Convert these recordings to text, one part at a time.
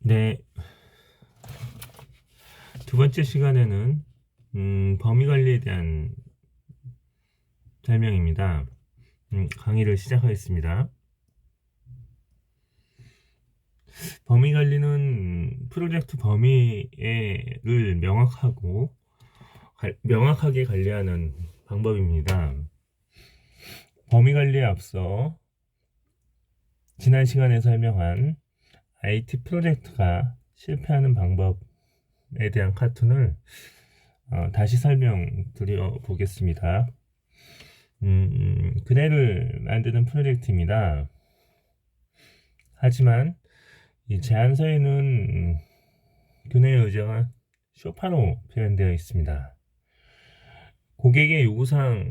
네, 두 번째 시간에는 범위 관리에 대한 설명입니다. 강의를 시작하겠습니다. 범위 관리는 프로젝트 범위를 명확하게 관리하는 방법입니다. 범위 관리에 앞서 지난 시간에 설명한 IT 프로젝트가 실패하는 방법에 대한 카툰을 다시 설명드려 보겠습니다. 그네를 만드는 프로젝트입니다. 하지만 이 제안서에는 그네의 의자가 소파로 표현되어 있습니다. 고객의 요구사항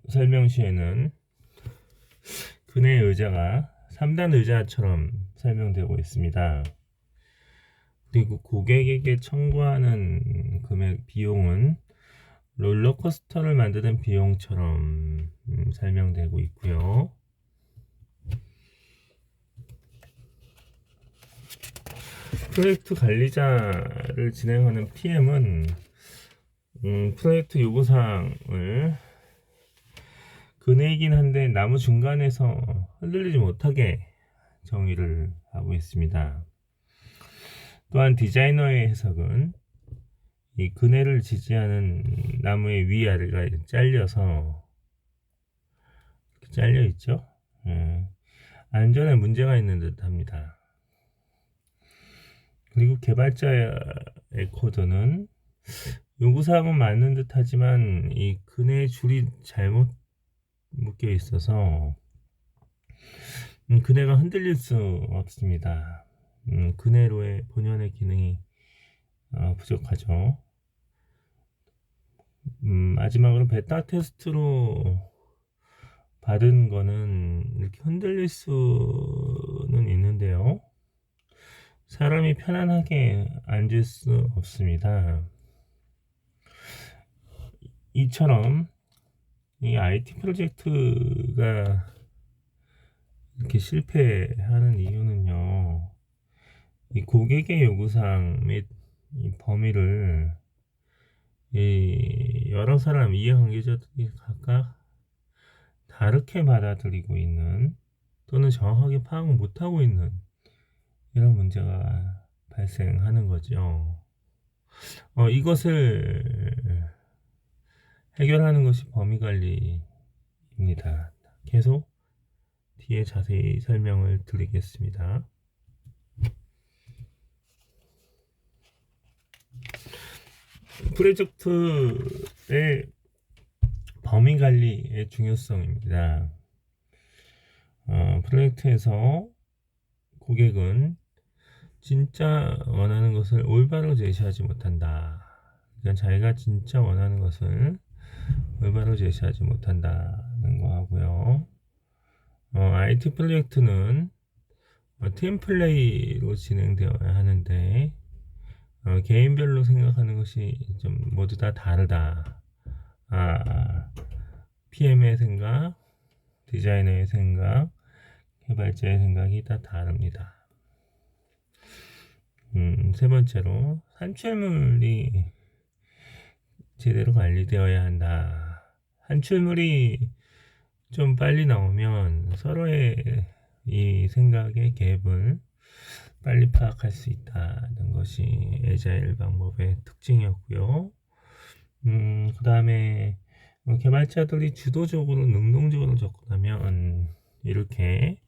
설명 시에는 그네의 의자가 3단 의자처럼 설명되고 있습니다. 그리고 고객에게 청구하는 금액 비용은 롤러코스터를 만드는 비용처럼 설명되고 있고요. 프로젝트 관리자를 진행하는 PM은 프로젝트 요구사항을 근해이긴 한데 나무 중간에서 흔들리지 못하게 정의를 하고 있습니다. 또한 디자이너의 해석은 이 근해를 지지하는 나무의 위아래가 잘려 있죠. 안전에 문제가 있는 듯 합니다. 그리고 개발자의 코드는 요구사항은 맞는 듯 하지만 이 근해 줄이 잘못 묶여 있어서 근해가 흔들릴 수 없습니다. 근해로의 본연의 기능이 부족하죠. 마지막으로 베타 테스트로 받은 거는 이렇게 흔들릴 수는 있는데요. 사람이 편안하게 앉을 수 없습니다. 이처럼 이 IT 프로젝트가 이렇게 실패하는 이유는요. 이 고객의 요구사항 및 이 범위를 이 여러 사람 이해관계자들이 각각 다르게 받아들이고 있는 또는 정확하게 파악 못하고 있는 이런 문제가 발생하는 거죠. 이것을 해결하는 것이 범위관리입니다. 계속 뒤에 자세히 설명을 드리겠습니다. 프로젝트의 범위관리의 중요성입니다. 프로젝트에서 고객은 진짜 원하는 것을 올바로 제시하지 못한다. 그러니까 자기가 진짜 원하는 것을 올바로 제시하지 못한다는 거 하고요. IT 프로젝트는 팀플레이로 진행되어야 하는데 개인별로 생각하는 것이 좀 모두 다 다르다. PM의 생각, 디자이너의 생각, 개발자의 생각이 다 다릅니다. 세 번째로 산출물이 제대로 관리되어야 한다. 산출물이 좀 빨리 나오면 서로의 이 생각의 갭을 빨리 파악할 수 있다는 것이 에자일 방법의 특징이었고요. 그 다음에 개발자들이 주도적으로 능동적으로 접근하면 이렇게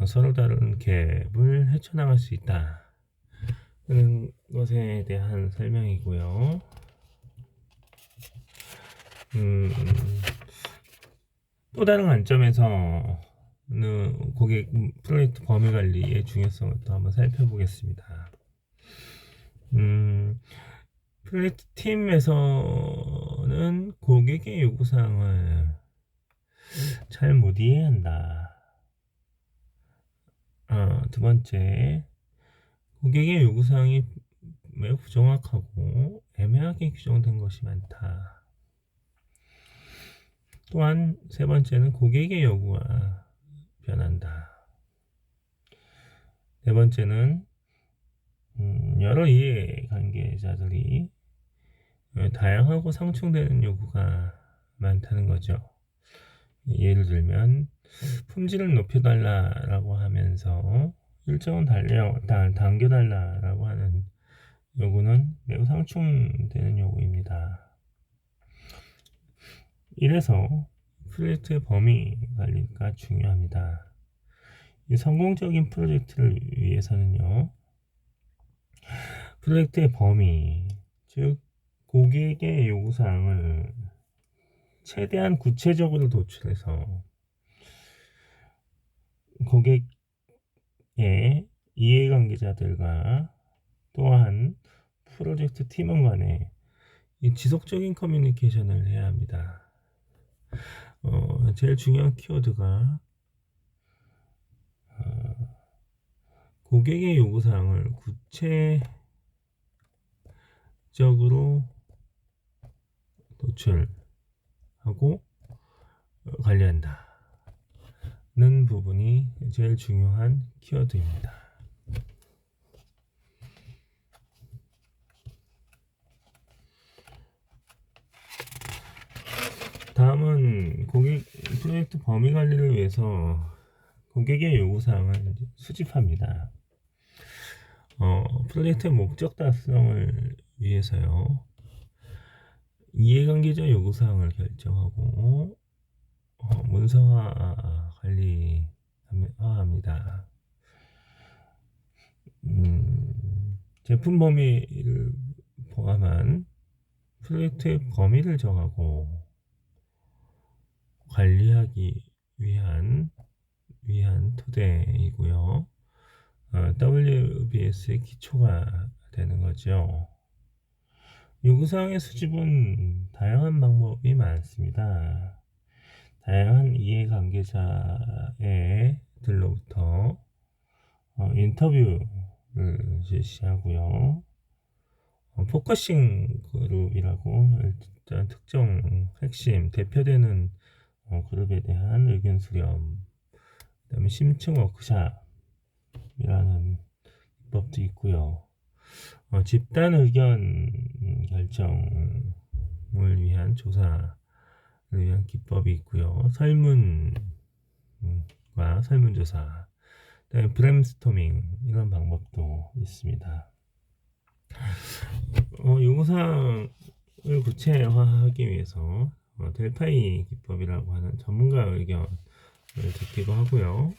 서로 다른 갭을 헤쳐나갈 수 있다. 는 것에 대한 설명이고요. 또 다른 관점에서는 고객 프로젝트 범위 관리의 중요성을 또 한번 살펴보겠습니다. 프로젝트 팀에서는 고객의 요구사항을 잘 못 이해한다. 두 번째, 고객의 요구사항이 매우 부정확하고 애매하게 규정된 것이 많다. 또한 세 번째는 고객의 요구가 변한다. 네 번째는 여러 이해관계자들이 다양하고 상충되는 요구가 많다는 거죠. 예를 들면 품질을 높여달라라고 하면서 일정은 당겨달라라고 하는 요구는 매우 상충되는 요구입니다. 이래서 프로젝트의 범위 관리가 중요합니다. 이 성공적인 프로젝트를 위해서는요, 프로젝트의 범위, 즉 고객의 요구사항을 최대한 구체적으로 도출해서 고객의 이해관계자들과 또한 프로젝트 팀원 간에 이 지속적인 커뮤니케이션을 해야 합니다. 제일 중요한 키워드가 고객의 요구사항을 구체적으로 도출하고 관리한다는 부분이 제일 중요한 키워드입니다. 다음은 프로젝트 범위 관리를 위해서 고객의 요구사항을 수집합니다. 프로젝트의 목적 달성을 위해서요, 이해관계자 요구사항을 결정하고 문서화 관리합니다. 제품 범위를 포함한 프로젝트의 범위를 정하고 관리하기 위한 토대이고요. WBS의 기초가 되는 거죠. 요구사항의 수집은 다양한 방법이 많습니다. 다양한 이해관계자들로부터 인터뷰를 실시하고요. 포커싱 그룹이라고 일단 특정 핵심 대표되는 그룹에 대한 의견 수렴, 그다음에 심층 워크샵이라는 기법도 있고요. 집단 의견 결정을 위한 조사를 위한 기법이 있고요. 설문과 설문조사, 그다음에 브레인스토밍 이런 방법도 있습니다. 요구사항을 구체화하기 위해서 델파이 기법이라고 하는 전문가 의견을 듣기도 하고요.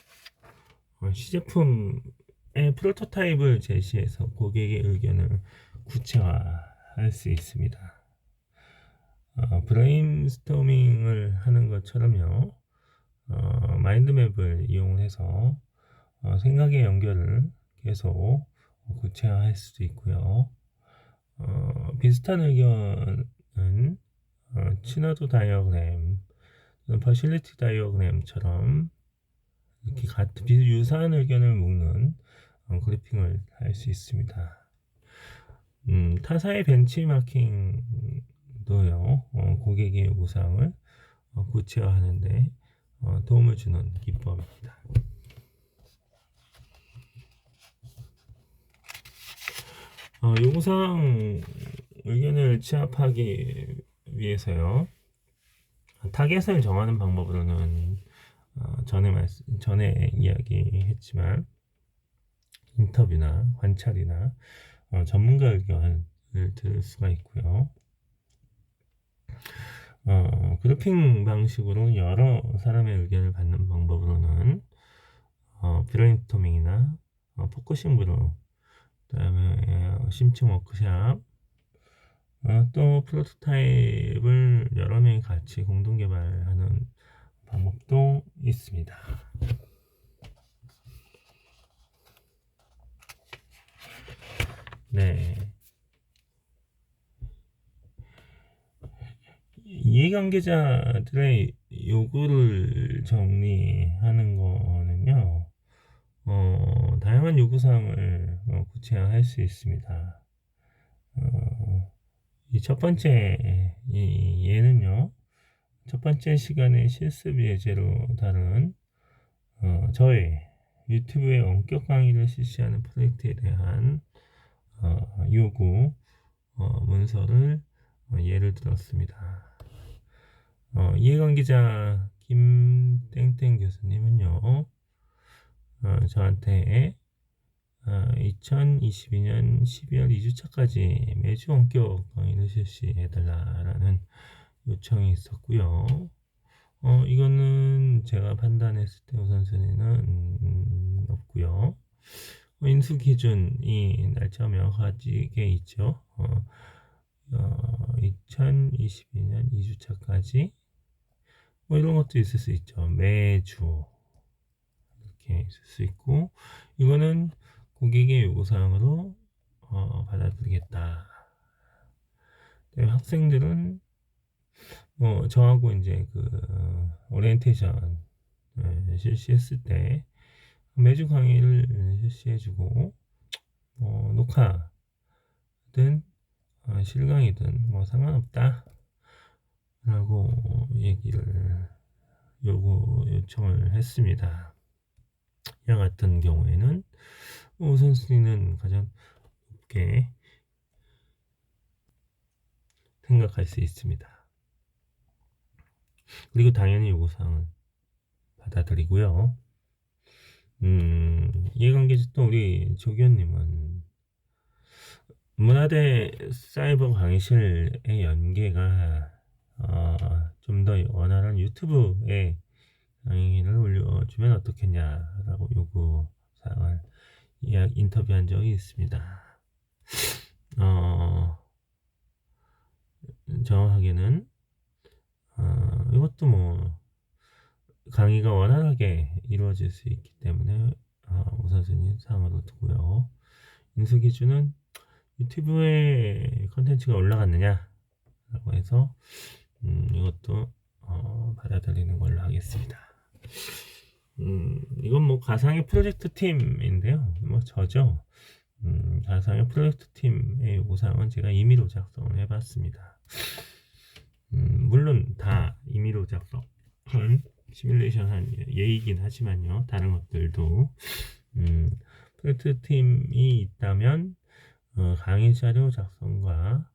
시제품의 프로토타입을 제시해서 고객의 의견을 구체화할 수 있습니다. 브레인스토밍을 하는 것처럼요, 마인드맵을 이용해서 생각의 연결을 계속 구체화할 수도 있고요. 비슷한 의견은 친화도 다이어그램, 퍼실리티 다이어그램처럼 이렇게 같은 유사한 의견을 묶는 그래핑을 할 수 있습니다. 타사의 벤치마킹도요, 고객의 요구사항을 구체화하는데 도움을 주는 기법입니다. 요구사항 의견을 취합하기 위해서요, 타겟을 정하는 방법으로는 전에 이야기했지만 인터뷰나 관찰이나 전문가 의견을 들을 수가 있고요. 그룹핑 방식으로 여러 사람의 의견을 받는 방법으로는 브레인스토밍이나 포커싱 그룹, 그다음에 심층 워크샵, 또 프로토타입을 여러 명이 같이 공동 개발하는 방법도 있습니다. 네. 이해관계자들의 요구를 정리하는 거는요, 다양한 요구사항을 구체화할 수 있습니다. 이 첫 번째 예는요, 첫 번째 시간에 실습 예제로 다룬 저의 유튜브에 원격 강의를 실시하는 프로젝트에 대한 요구 문서를 예를 들었습니다. 이해관계자 김땡땡 교수님은요, 저한테 2022년 12월 2주차까지 매주 원격 강의를 실시해달라라는 요청이 있었고요. 이거는 제가 판단했을 때 우선순위는 없고요. 인수 기준이 날짜가 명확하게 있죠. 2022년 2주차까지 뭐 이런 것도 있을 수 있죠. 매주 이렇게 있을 수 있고, 이거는 고객의 요구사항으로 받아들이겠다. 학생들은 뭐 저하고 이제 그 오리엔테이션 실시했을 때 매주 강의를 실시해주고, 녹화든 실강이든 뭐 상관없다 라고 요청을 했습니다. 이와 같은 경우에는 우선순위는 가장 높게 생각할 수 있습니다. 그리고 당연히 요구사항을 받아들이고요. 이해관계자 또 우리 조교님은 문화대 사이버 강의실의 연계가 좀 더 원활한 유튜브에 강의를 올려주면 어떻겠냐라고 요구사항을 인터뷰한 적이 있습니다. 정확하게는 이것도 뭐 강의가 원활하게 이루어질 수 있기 때문에 우선순위 사항으로 두고요. 인수 기준은 유튜브에 컨텐츠가 올라갔느냐 라고 해서 이것도 받아들이는 걸로 하겠습니다. 이건 뭐 가상의 프로젝트 팀인데요. 뭐 저죠. 가상의 프로젝트 팀의 요구사항은 제가 임의로 작성을 해봤습니다. 물론 다 임의로 작성은 시뮬레이션 한 예이긴 하지만요. 다른 것들도 프로젝트 팀이 있다면 강의 자료 작성과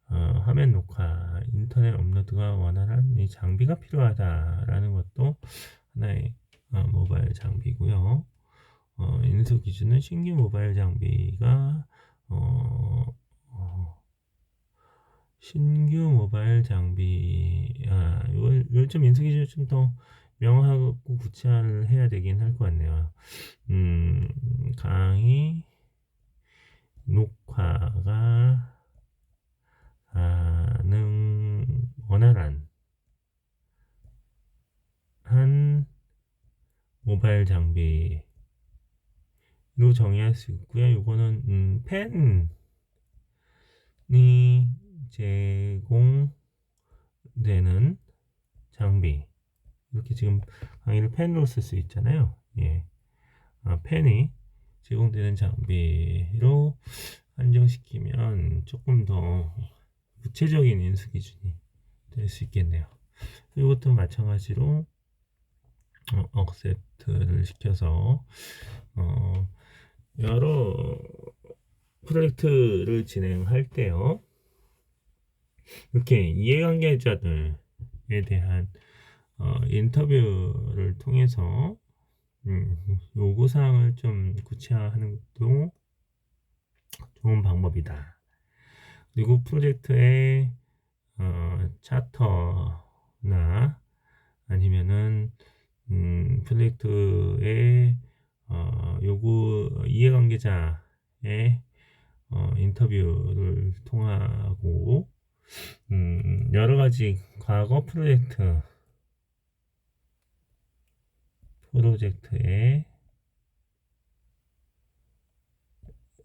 화면 녹화, 인터넷 업로드가 원활한 이 장비가 필요하다라는 것도 하나의 모바일 장비고요. 인수 기준은 신규 모바일 장비가 신규 모바일 장비 이걸 좀 인수 기준을 좀 더 명확하고 구체화를 해야 되긴 할 것 같네요. 강의 녹화가 원활한 한 모바일 장비로 정의할 수 있고요. 이거는 펜이 제공되는 장비, 이렇게 지금 강의를 펜으로 쓸 수 있잖아요. 예, 펜이 제공되는 장비로 한정시키면 조금 더 구체적인 인수 기준이 될 수 있겠네요. 이것도 마찬가지로 억셉트를 시켜서 여러 프로젝트를 진행할 때요, 이렇게 이해관계자들에 대한 인터뷰를 통해서 요구사항을 좀 구체화하는 것도 좋은 방법이다. 그리고 프로젝트의 차터나 아니면은 프로젝트의 이해관계자의 인터뷰를 통하고 여러 가지 과거 프로젝트의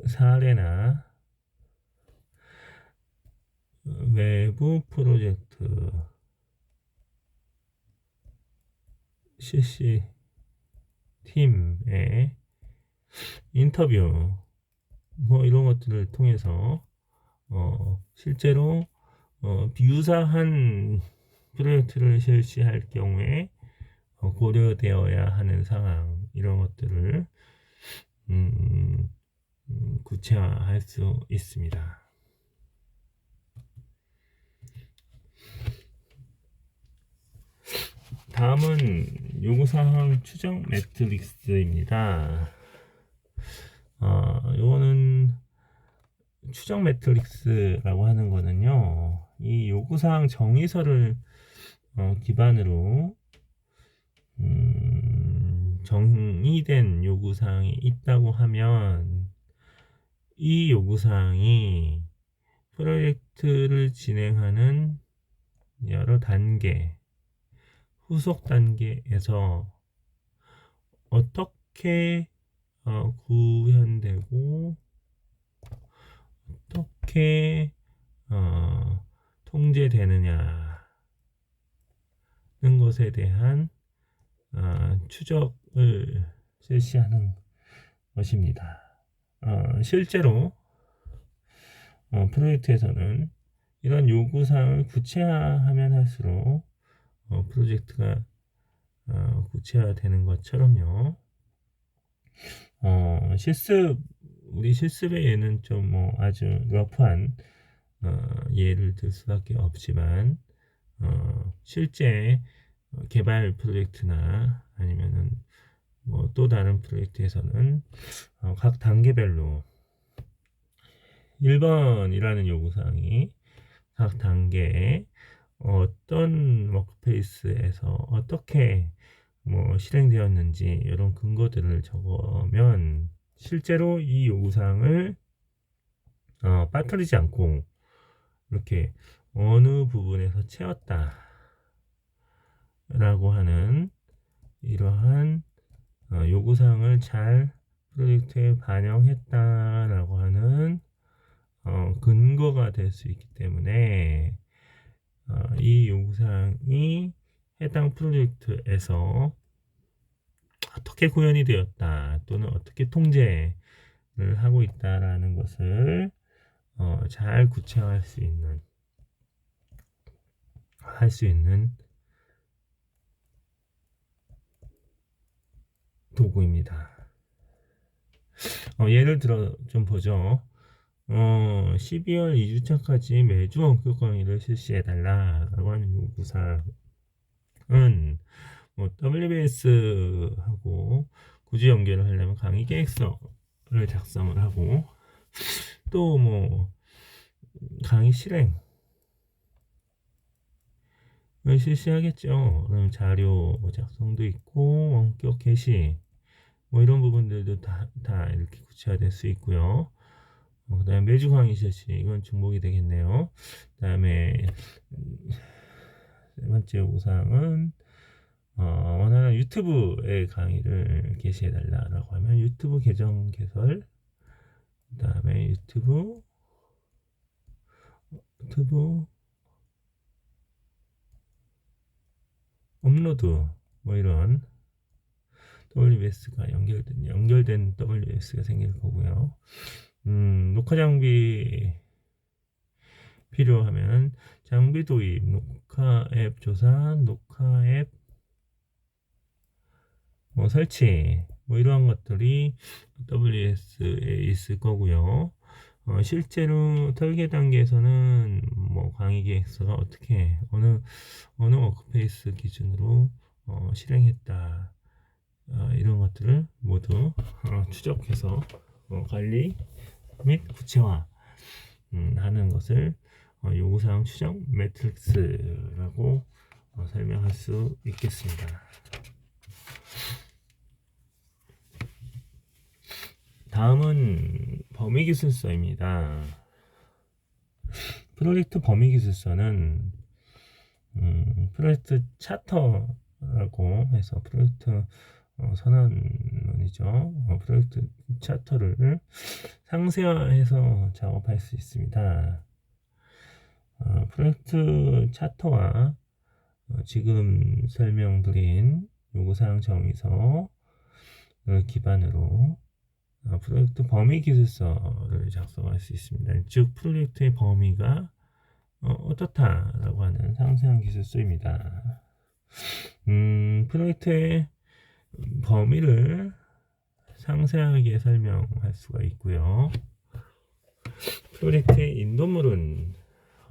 사례나 외부 프로젝트 실시 팀의 인터뷰 뭐 이런 것들을 통해서 실제로 비유사한 프로젝트를 실시할 경우에 고려되어야 하는 상황, 이런 것들을 구체화할 수 있습니다. 다음은 요구사항 추정 매트릭스입니다. 요거는 추정 매트릭스라고 하는 거는요, 이 요구사항 정의서를 기반으로 정의된 요구사항이 있다고 하면 이 요구사항이 프로젝트를 진행하는 여러 단계, 후속 단계에서 어떻게 구현되고 어떻게 통제되느냐는 것에 대한 추적을 실시하는 것입니다. 실제로 프로젝트에서는 이런 요구사항을 구체화하면 할수록 프로젝트가 구체화되는 것처럼요. 우리 실습의 예는 좀 아주 러프한 예를 들 수밖에 없지만 실제 개발 프로젝트나 아니면은 또 다른 프로젝트에서는 각 단계별로 1번이라는 요구사항이 각 단계에 어떤 워크페이스에서 어떻게 실행되었는지 이런 근거들을 적으면 실제로 이 요구사항을 빠뜨리지 않고 이렇게 어느 부분에서 채웠다 라고 하는 이러한 요구사항을 잘 프로젝트에 반영했다라고 하는 근거가 될 수 있기 때문에 이 요구사항이 해당 프로젝트에서 어떻게 구현이 되었다 또는 어떻게 통제를 하고 있다라는 것을 잘 구체화할 수 있는 도구입니다. 예를 들어 좀 보죠. 12월 2주차까지 매주 원격 강의를 실시해달라라고 하는 요구사항은 WBS하고 굳이 연결을 하려면 강의 계획서를 작성을 하고 또 강의 실행을 실시하겠죠. 그럼 자료 작성도 있고 원격 게시 이런 부분들도 다 이렇게 구체화될 수 있고요. 그 다음에 매주 강의 실시 이건 중복이 되겠네요. 그 다음에 세 번째 요구사항은 원하는 유튜브에 강의를 게시해달라고 하면 유튜브 계정 개설, 그 다음에 유튜브 업로드 이런 WBS가 연결된 WBS가 생길 거고요. 녹화 장비 필요하면 장비 도입, 녹화 앱 조사, 녹화 앱 설치 이러한 것들이 WBS에 있을 거고요. 실제로 설계 단계에서는 강의 계획서가 어떻게 어느 워크페이스 기준으로 실행했다 이런 것들을 모두 추적해서 관리 및 구체화 하는 것을 요구사항 추정 매트릭스라고 설명할 수 있겠습니다. 다음은 범위기술서입니다. 프로젝트 범위기술서는 프로젝트 차터라고 해서 프로젝트 선언문이죠. 프로젝트 차터를 상세화해서 작업할 수 있습니다. 프로젝트 차터와 지금 설명드린 요구사항 정의서를 기반으로 프로젝트 범위 기술서를 작성할 수 있습니다. 즉 프로젝트의 범위가 어떻다라고 하는 상세한 기술서입니다. 프로젝트의 범위를 상세하게 설명할 수가 있고요. 프로젝트의 인도물은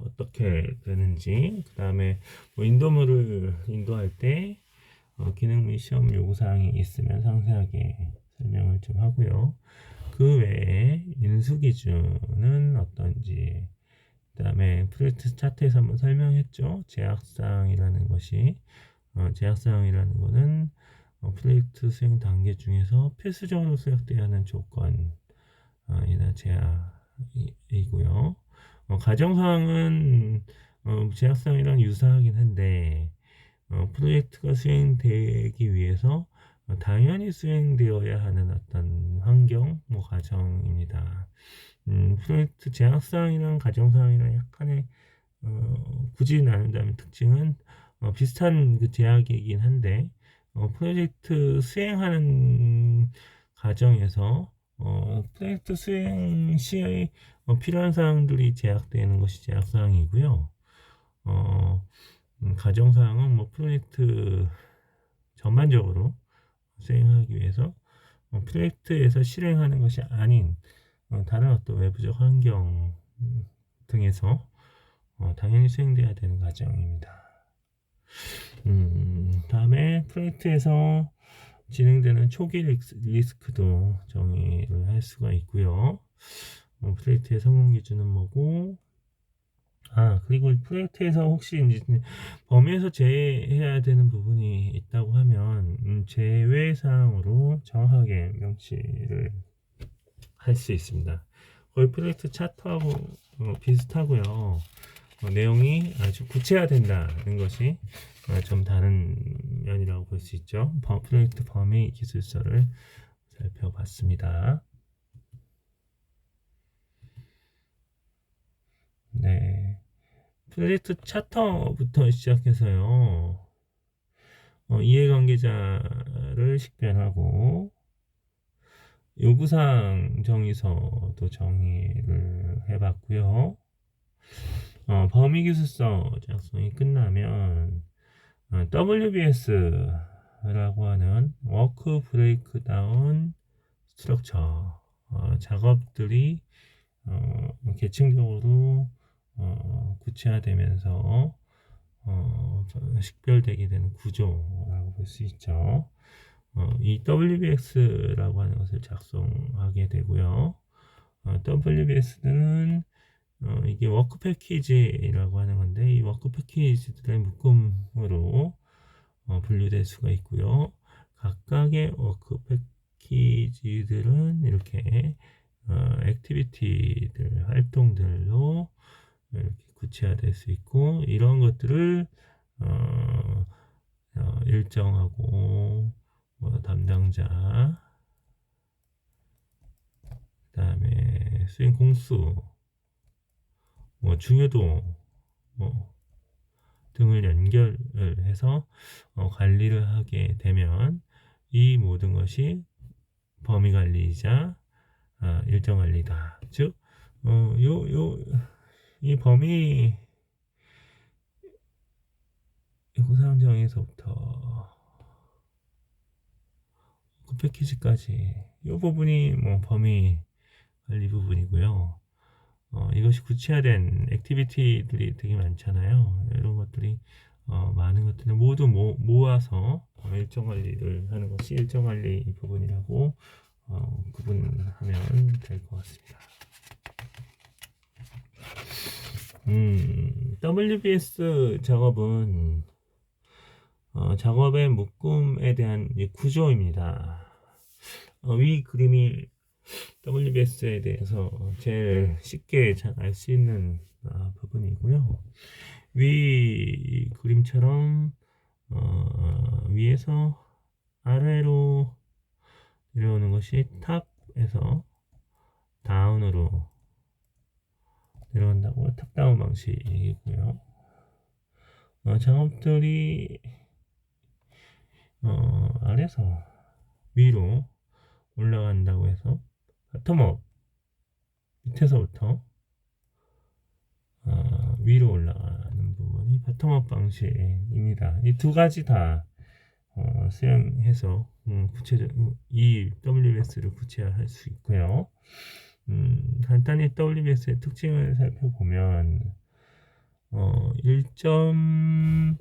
어떻게 되는지, 그 다음에 뭐 인도물을 인도할 때 기능 및 시험 요구사항이 있으면 상세하게 설명을 좀 하고요. 그 외에 인수 기준은 어떤지, 그 다음에 프로젝트 차트에서 한번 설명했죠. 제약사항이라는 것이, 제약사항이라는 것은 프로젝트 수행 단계 중에서 필수적으로 수락되어야 하는 조건이나 제약이고요. 가정사항은 제약사항이랑 유사하긴 한데 프로젝트가 수행되기 위해서 당연히 수행되어야 하는 어떤 환경, 뭐 과정입니다. 프로젝트 제약사항이랑 가정사항이랑 약간의 굳이 나눈다면 특징은 비슷한 그 제약이긴 한데 프로젝트 수행하는 과정에서 프로젝트 수행 시에 필요한 사항들이 제약되는 것이 제약사항이고요. 가정사항은 뭐 프로젝트 전반적으로 수행하기 위해서 프로젝트에서 실행하는 것이 아닌 다른 어떤 외부적 환경 등에서 당연히 수행돼야 되는 과정입니다. 다음에 프로젝트에서 진행되는 초기 리스크도 정의를 할 수가 있고요. 프로젝트의 성공 기준은 뭐고, 그리고 프로젝트에서 혹시 이제 범위에서 제외해야 되는 부분이 있다고 하면 제외 사항으로 정확하게 명시를 할 수 있습니다. 거의 프로젝트 차트하고 비슷하고요. 내용이 아주 구체화된다는 것이 좀 다른 면이라고 볼 수 있죠. 프로젝트 범위 기술서를 살펴봤습니다. 네, 프로젝트 차터부터 시작해서요. 이해관계자를 식별하고 요구사항 정의서도 정의를 해봤고요. 범위기술서 작성이 끝나면 WBS라고 하는 워크 브레이크다운 스트럭처 작업들이 계층적으로 구체화되면서 식별되게 되는 구조라고 볼 수 있죠. 이 WBS라고 하는 것을 작성하게 되고요. WBS는 이게 워크 패키지라고 하는 건데 이 워크 패키지들의 묶음으로 분류될 수가 있고요. 각각의 워크 패키지들은 이렇게 액티비티들 활동들로 이렇게 구체화될 수 있고 이런 것들을 일정하고 담당자 그다음에 수행 공수 중요도 등을 연결을 해서 관리를 하게 되면 이 모든 것이 범위 관리이자 일정 관리다. 즉, 이 범위 구상 정에서부터 그 패키지까지 이 부분이 범위 관리 부분이고요. 이것이 구체화된 액티비티들이 되게 많잖아요. 이런 것들이 많은 것들을 모두 모아서 일정 관리를 하는 것이 일정 관리 부분이라고 구분하면 될 것 같습니다. WBS 작업은 작업의 묶음에 대한 구조입니다. 위 그림이 WBS에 대해서 제일 쉽게 잘 알 수 있는 부분이고요. 위 그림처럼 위에서 아래로 내려오는 것이 탑에서 다운으로 내려온다고 탑다운 방식이고요. 작업들이 아래서 위로 올라간다고 해서 바텀업 밑에서부터 위로 올라가는 부분이 바텀업 방식입니다. 이 두 가지 다 수행해서 구체적 이 WS를 구체화할 수 있고요. 간단히 WBS의 특징을 살펴보면 1.1,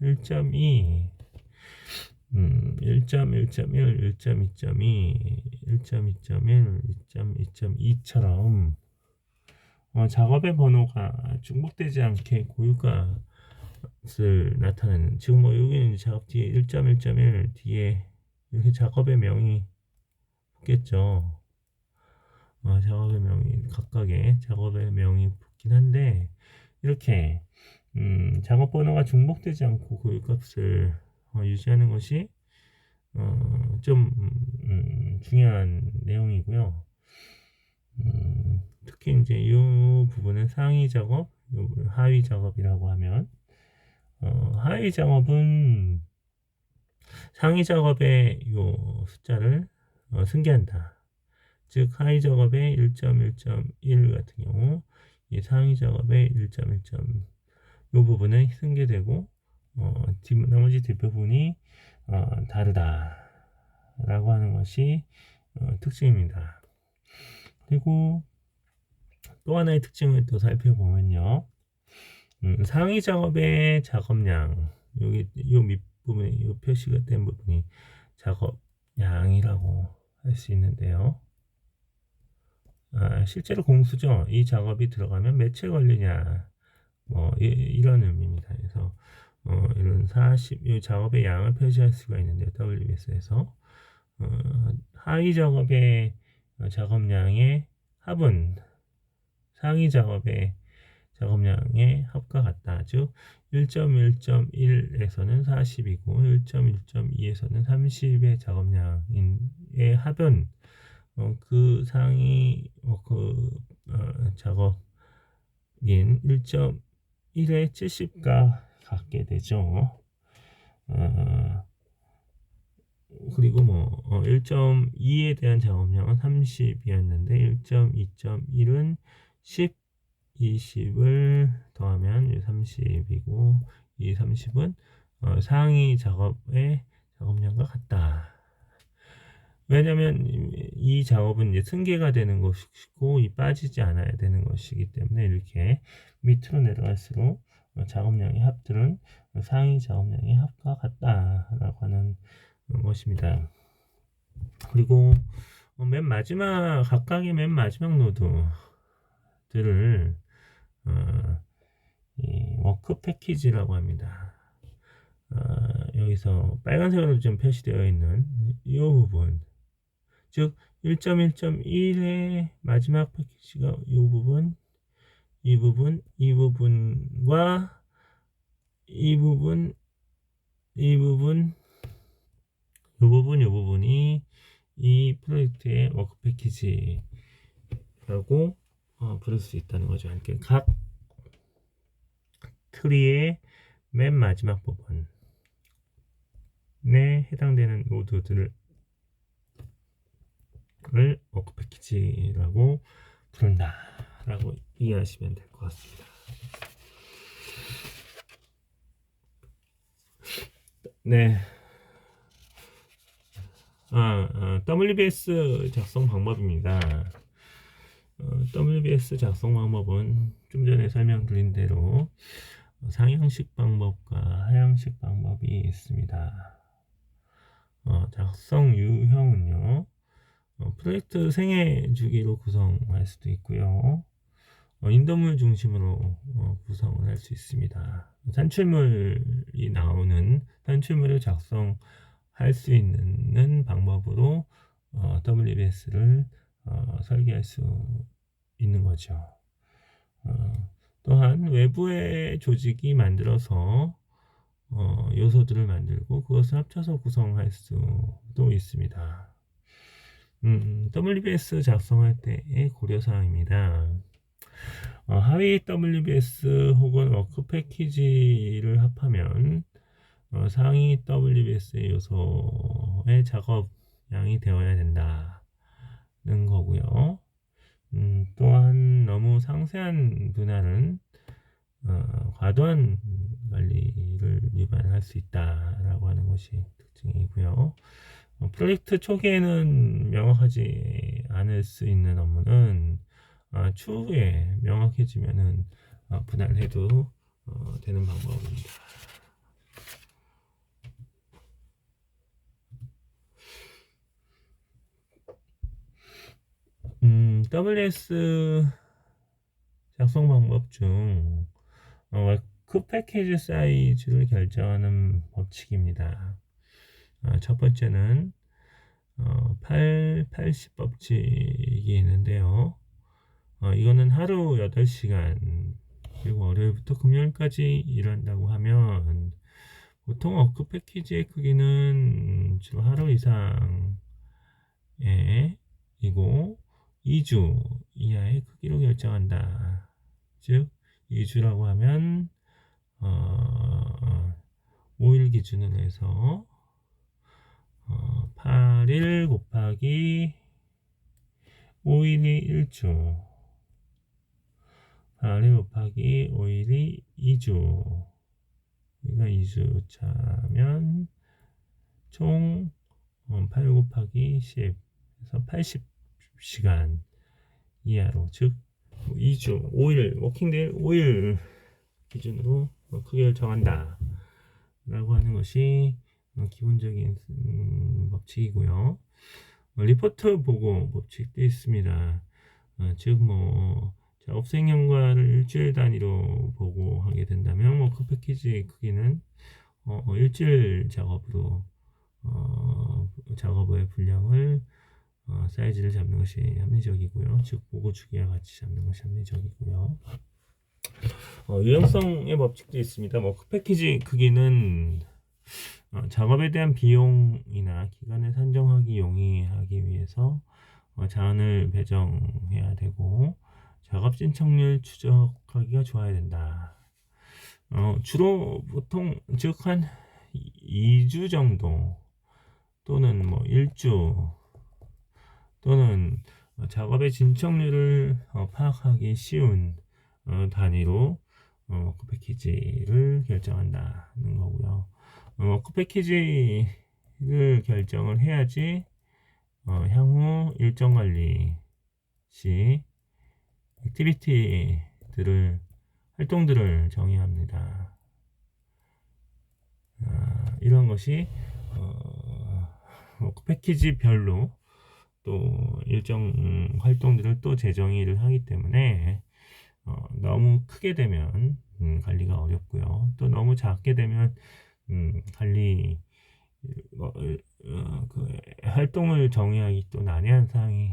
1.2, 1.1.1, 1.2.2, 1.2.1, 1.2.2처럼 작업의 번호가 중복되지 않게 고유값을 나타내는, 지금 뭐 여기는 작업 뒤에 1.1.1 뒤에 이렇게 작업의 명이 붙겠죠. 작업의 명이 각각의 작업의 명이 붙긴 한데, 이렇게 작업 번호가 중복되지 않고 고유값을 유지하는 것이 좀 중요한 내용이고요. 특히 이제 이 부분은 상위 작업, 요 하위 작업이라고 하면 하위 작업은 상위 작업의 요 숫자를 승계한다. 즉 하위 작업의 1.1.1 같은 경우 이 상위 작업의 1.1. 요 부분은 승계되고 나머지 뒷부분이 다르다라고 하는 것이 특징입니다. 그리고 또 하나의 특징을 또 살펴보면요. 상위 작업의 작업량, 여기 요 밑부분에 요 표시가 된 부분이 작업량이라고 할 수 있는데요. 실제로 공수죠. 이 작업이 들어가면 몇 채 걸리냐, 뭐 이런 의미입니다. 그래서 이런 40, 이 작업의 양을 표시할 수가 있는데요. WBS에서 하위 작업의 작업량의 합은 상위 작업의 작업량의 합과 같다. 즉 1.1.1에서는 40이고 1.1.2에서는 30의 작업량의 합은 그 상위 작업인 1.1의 70과 같게 되죠. 그리고 뭐 1.2에 대한 작업량은 30이었는데 1.2.1은 10, 20을 더하면 30이고 이 30은 상위 작업의 작업량과 같다. 왜냐하면 이 작업은 이제 승계가 되는 것이고 이 빠지지 않아야 되는 것이기 때문에 이렇게 밑으로 내려갈수록 작업량의 합들은 상위 작업량의 합과 같다라고 하는 것입니다. 그리고 각각의 맨 마지막 노드들을 이 워크 패키지라고 합니다. 여기서 빨간색으로 좀 표시되어 있는 이 부분, 즉 1.1.1의 마지막 패키지가 이 부분, 이 부분, 이 부분과 이 부분, 이 부분, 이 부분, 이 부분이 이 프로젝트의 워크 패키지라고 부를 수 있다는 거죠. 이렇게 각 트리의 맨 마지막 부분에 해당되는 노드들을 워크 패키지라고 부른다라고 이해하시면 될 것 같습니다. 네. WBS 작성 방법입니다. WBS 작성 방법은 좀 전에 설명드린 대로 상향식 방법과 하향식 방법이 있습니다. 작성 유형은요, 프로젝트 생애 주기로 구성할 수도 있고요, 인더물 중심으로 구성을 할 수 있습니다. 산출물이 나오는 산출물을 작성할 수 있는 방법으로 WBS를 설계할 수 있는 거죠. 또한 외부의 조직이 만들어서 요소들을 만들고 그것을 합쳐서 구성할 수도 있습니다. WBS 작성할 때의 고려사항입니다. 하위 WBS 혹은 워크 패키지를 합하면 상위 WBS의 요소의 작업량이 되어야 된다는 거고요. 또한 너무 상세한 분할은 과도한 관리를 위반할 수 있다라고 하는 것이 특징이고요. 프로젝트 초기에는 명확하지 않을 수 있는 업무는 추후에 명확해지면은 분할해도 되는 방법입니다. WS 작성 방법 중 워크 패키지 사이즈를 결정하는 법칙입니다. 첫 번째는 80 법칙이 있는데요. 이거는 하루 8시간 그리고 월요일부터 금요일까지 일한다고 하면 보통 워크 패키지의 크기는 주로 하루 이상의 이고 2주 이하의 크기로 결정한다. 즉 2주라고 하면 5일 기준으로 해서 8일 곱하기 5일이 1주 8일 곱하기 5일이 2주 그러니까 2주 차면 총 8 곱하기 10 그래서 80시간 이하로 즉 2주 5일 워킹데이 5일 기준으로 크기를 정한다 라고 하는 것이 기본적인 법칙이고요. 리포트 보고 법칙도 있습니다. 즉 작업생 연가를 일주일 단위로 보고하게 된다면 그 패키지 크기는 일주일 작업으로 작업의 분량을 사이즈를 잡는 것이 합리적이고요. 즉 보고 주기와 같이 잡는 것이 합리적이고요. 유형성의 법칙도 있습니다. 그 패키지 크기는 작업에 대한 비용이나 기간을 산정하기 용이하기 위해서 자원을 배정해야 되고 작업 신청률 추적하기가 좋아야 된다. 주로 보통 즉 한 2주 정도 또는 1주 또는 작업의 진척률을 파악하기 쉬운 단위로 워크 패키지를 결정한다는 거고요. 워크 패키지를 결정을 해야지 향후 일정 관리 시 액티비티들을 활동들을 정의합니다. 이런 것이 워크 패키지별로 또 일정 활동들을 또 재정의를 하기 때문에 너무 크게 되면 관리가 어렵고요. 또 너무 작게 되면 관리 그 활동을 정의하기 또 난해한 사항이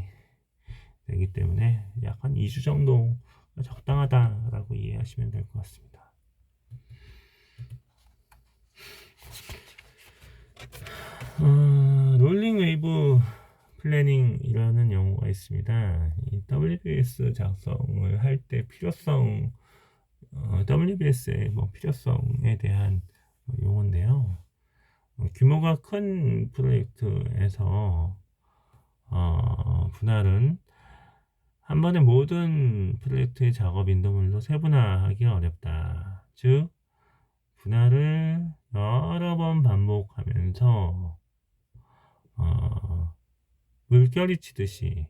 되기 때문에 약 한 2주 정도 적당하다라고 이해하시면 될 것 같습니다. 롤링 웨이브 플래닝이라는 용어가 있습니다. 이 WBS 작성을 할 때 필요성, WBS의 필요성에 대한 용어인데요. 규모가 큰 프로젝트에서 분할은 한 번에 모든 프로젝트의 작업 인도물로 세분화하기가 어렵다. 즉 분할을 여러 번 반복하면서 물결이 치듯이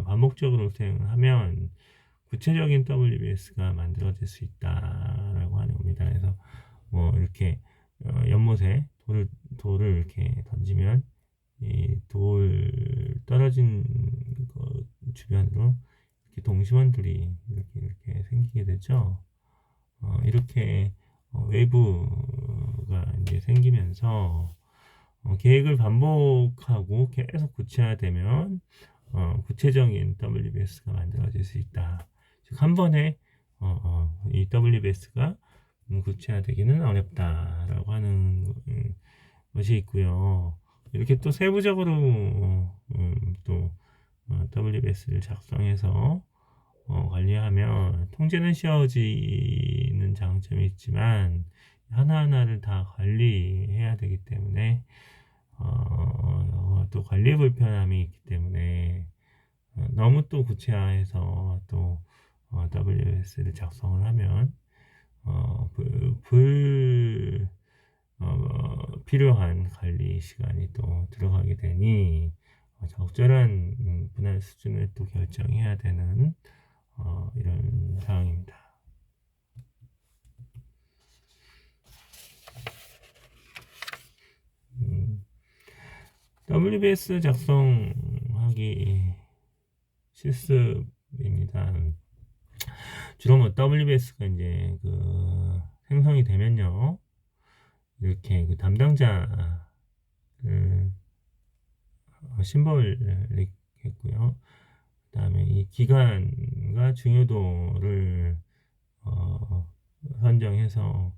반복적으로 수행을 하면 구체적인 WBS가 만들어질 수 있다라고 하는 겁니다. 그래서 이렇게 연못에 돌을 이렇게 던지면 이 돌 떨어진 그 주변으로 이렇게 동심원들이 이렇게 생기게 되죠. 이렇게 웨이브가 이제 생기면서 계획을 반복하고 계속 구체화되면 구체적인 WBS가 만들어질 수 있다. 즉 한 번에 이 WBS가 구체화되기는 어렵다라고 하는 것이 있고요. 이렇게 또 세부적으로 또 WBS를 작성해서 관리하면 통제는 쉬워지는 장점이 있지만 하나하나를 다 관리해야 되기 때문에 또 관리 불편함이 있기 때문에 너무 또 구체화해서 또 WBS를 작성을 하면 필요한 관리 시간이 또 들어가게 되니 적절한 분할 수준을 또 결정해야 되는 이런 상황입니다. WBS 작성하기 실습입니다. 주로 뭐 WBS가 이제 그 생성이 되면요, 이렇게 그 담당자 심벌을 했고요. 그다음에 이 기간과 중요도를 선정해서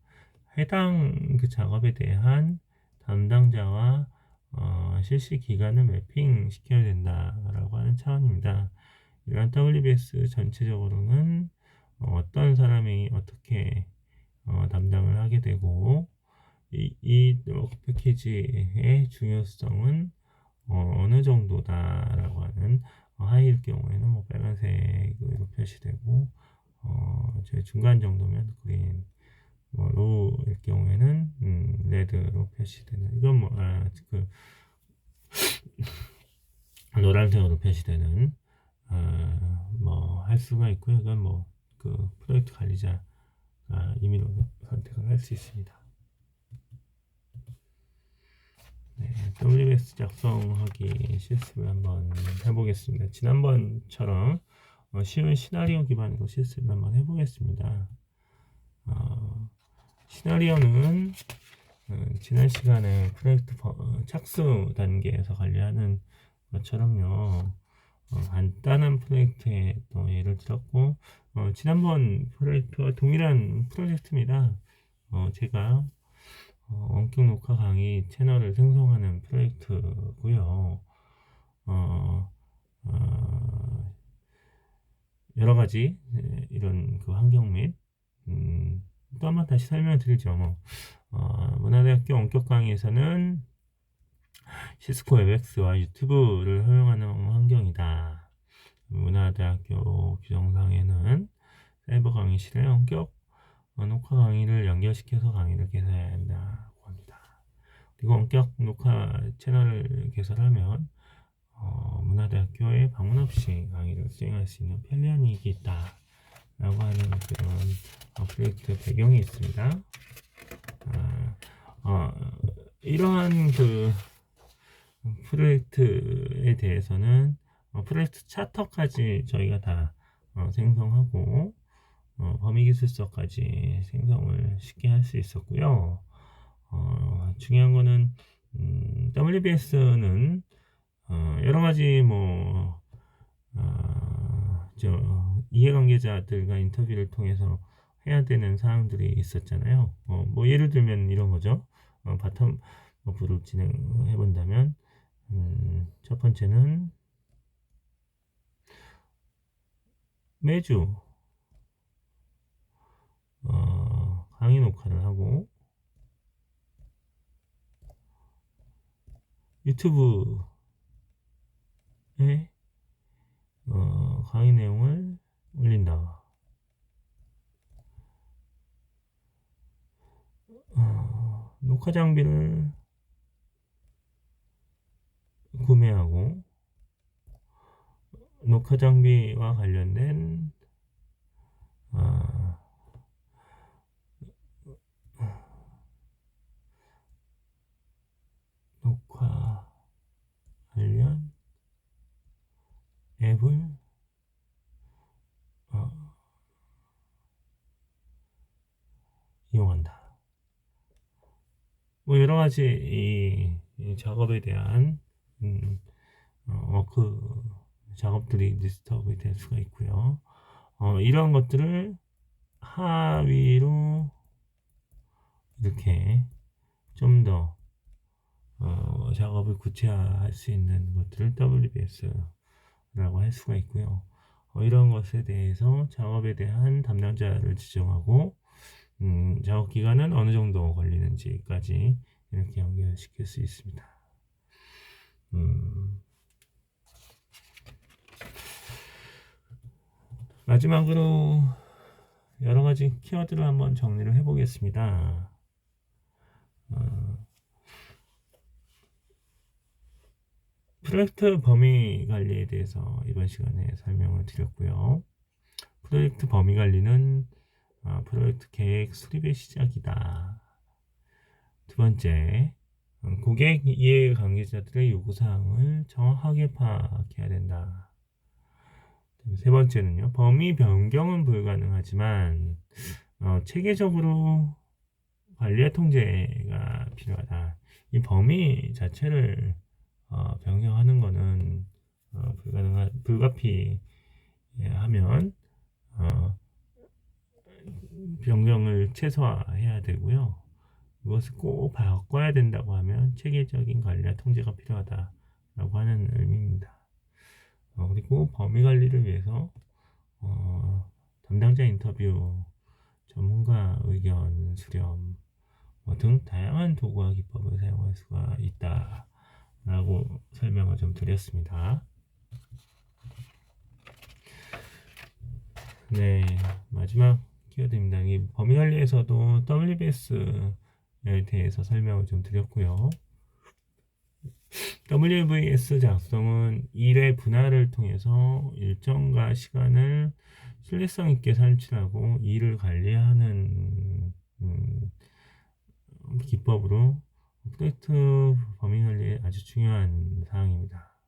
해당 그 작업에 대한 담당자와 실시 기간을 매핑 시켜야 된다라고 하는 차원입니다. 이러한 WBS 전체적으로는 어떤 사람이 어떻게 담당을 하게 되고 이 패키지의 중요성은 어느 정도다라고 하는 하이일 경우에는 뭐 빨간색으로 표시되고 제 중간 정도면 그린, 뭐 로우일 경우에는 레드로 표시되는, 이건 그 노란색으로 표시되는 뭐 할 수가 있고요. 이건 뭐 그 프로젝트 관리자가 임의로 선택을 할 수 있습니다. 네, WBS 작성하기 실습을 한번 해보겠습니다. 지난번처럼 쉬운 시나리오 기반으로 실습을 한번 해보겠습니다. 시나리오는 지난 시간에 프로젝트 착수 단계에서 관리하는 것처럼요, 간단한 프로젝트에 또 예를 들었고, 지난번 프로젝트와 동일한 프로젝트입니다. 제가 원격 녹화 강의 채널을 생성하는 프로젝트고요. 여러 가지 이런 그 환경 및 또 한번 다시 설명을 드리죠. 문화대학교 원격 강의에서는 시스코 웹엑스와 유튜브를 허용하는 환경이다. 문화대학교 규정상에는 사이버 강의실에 원격 녹화 강의를 연결시켜서 강의를 개설해야 한다고 합니다. 그리고 원격 녹화 채널을 개설하면 문화대학교에 방문 없이 강의를 수행할 수 있는 편리한 이익이 있다 라고 하는 그런 프로젝트 배경이 있습니다. 이러한 그 프로젝트에 대해서는 프로젝트 차터까지 저희가 다 생성하고 범위기술서까지 생성을 쉽게 할 수 있었고요. 중요한 거는 WBS는 여러 가지 뭐 이해관계자들과 인터뷰를 통해서 해야 되는 사항들이 있었잖아요. 뭐 예를 들면 이런 거죠. 바텀 업으로 진행해 본다면 첫 번째는 매주 강의 녹화를 하고 유튜브에 강의 내용을 올린다. 녹화 장비를 구매하고 녹화 장비와 관련된 녹화 관련 앱을 이용한다. 뭐 여러 가지 이 작업에 대한 워크 작업들이 리스트업이 될 수가 있고요. 이런 것들을 하위로 이렇게 좀 더 작업을 구체화할 수 있는 것들을 WBS라고 할 수가 있고요. 이런 것에 대해서 작업에 대한 담당자를 지정하고 작업 기간은 어느 정도 걸리는지까지 이렇게 연결시킬 수 있습니다. 마지막으로 여러 가지 키워드를 한번 정리를 해보겠습니다. 프로젝트 범위 관리에 대해서 이번 시간에 설명을 드렸고요. 프로젝트 범위 관리는 프로젝트 계획 수립의 시작이다. 두 번째, 고객 이해 관계자들의 요구사항을 정확하게 파악해야 된다. 세 번째는요, 범위 변경은 불가능하지만 체계적으로 관리와 통제가 필요하다. 이 범위 자체를 변경하는 것은 불가피하면 변경을 최소화해야 되고요. 이것을 꼭 바꿔야 된다고 하면 체계적인 관리와 통제가 필요하다라고 하는 의미입니다. 그리고 범위 관리를 위해서 담당자 인터뷰, 전문가 의견 수렴 등 다양한 도구와 기법을 사용할 수가 있다라고 설명을 좀 드렸습니다. 네, 마지막 키워드입니다. 이 범위 관리에서도 WBS에 대해서 설명을 좀 드렸고요. WBS 작성은 일의 분할을 통해서 일정과 시간을 신뢰성 있게 산출하고 일을 관리하는 기법으로 프로젝트 범위 관리에 아주 중요한 사항입니다.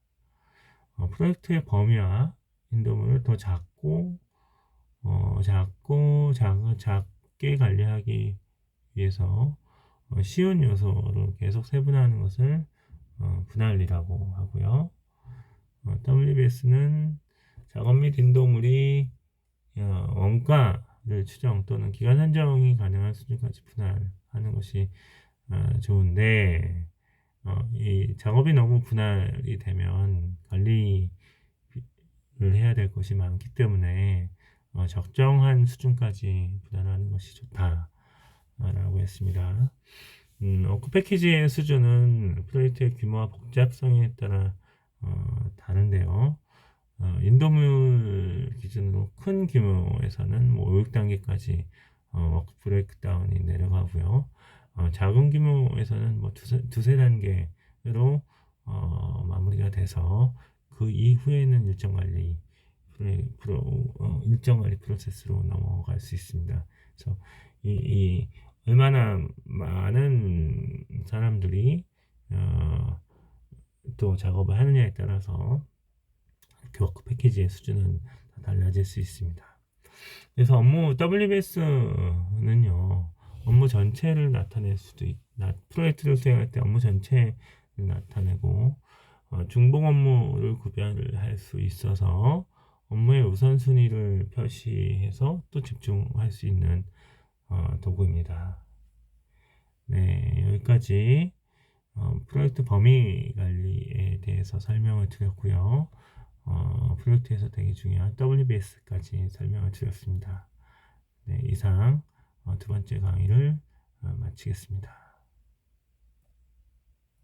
프로젝트의 범위와 인도물을 더 작게 관리하기 위해서 쉬운 요소로 계속 세분화하는 것을 분할이라고 하고요. WBS는 작업 및 인도물이 원가를 추정 또는 기간 산정이 가능한 수준까지 분할하는 것이 좋은데 이 작업이 너무 분할이 되면 관리를 해야 될 것이 많기 때문에 적정한 수준까지 분할하는 것이 좋다라고 했습니다. 워크 패키지의 수준은 프로젝트의 규모와 복잡성에 따라 다른데요. 인도물 기준으로 큰 규모에서는 5, 6단계까지 워크 브레이크다운이 내려가고요. 작은 규모에서는 두세 단계로 마무리가 돼서 그 이후에는 일정 관리 프로세스로 넘어갈 수 있습니다. 그래서 이 얼마나 많은 사람들이 또 작업을 하느냐에 따라서 워크 패키지의 수준은 다 달라질 수 있습니다. 그래서 WBS는요, 업무 전체를 나타낼 수도 프로젝트를 수행할 때 업무 전체를 나타내고 중복 업무를 구별을 할 수 있어서 업무의 우선순위를 표시해서 또 집중할 수 있는 도구입니다. 네, 여기까지 프로젝트 범위 관리에 대해서 설명을 드렸고요. 프로젝트에서 되게 중요한 WBS까지 설명을 드렸습니다. 네, 이상 두 번째 강의를 마치겠습니다.